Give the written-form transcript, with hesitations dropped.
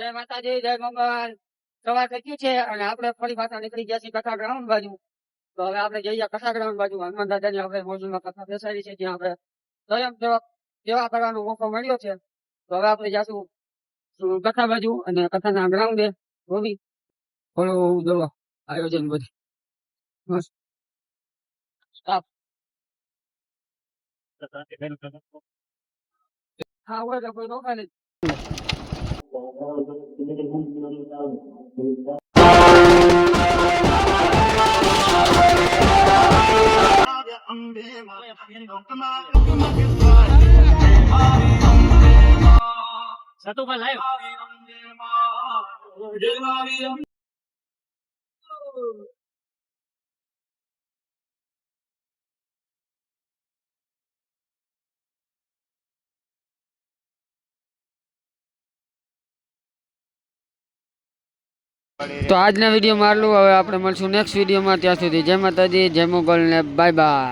જય માતાજી, જય મંગલ. સવાર થઈ ગયું છે અને આપણે ફરી પાછા નીકળી ગયા છીએ કથા ગ્રાઉન્ડ બાજુ. તો હવે આપણે જઈએ કથા ગ્રાઉન્ડ બાજુ. હનુમાન દાદાની આપણે મોજમાં કથા બેસાડી છે, ત્યાં આપણે સ્વયં સેવા કરવાનો મોકો મળ્યો છે. તો હવે આપણે જાશું કથા બાજુ અને કથાના ગ્રાઉન્ડે જોવી થોડું દવા આયોજન બધી મસ્ત સ્ટાફ. હા હોય તો કોઈ રોકા નહીં. સતુભાઈ લાયો. તો આજના વિડીયોમાં આટલું. હવે આપણે મળશું નેક્સ્ટ વિડીયોમાં. ત્યાં સુધી જય માતાજી, જય મોગલ ને બાય બાય.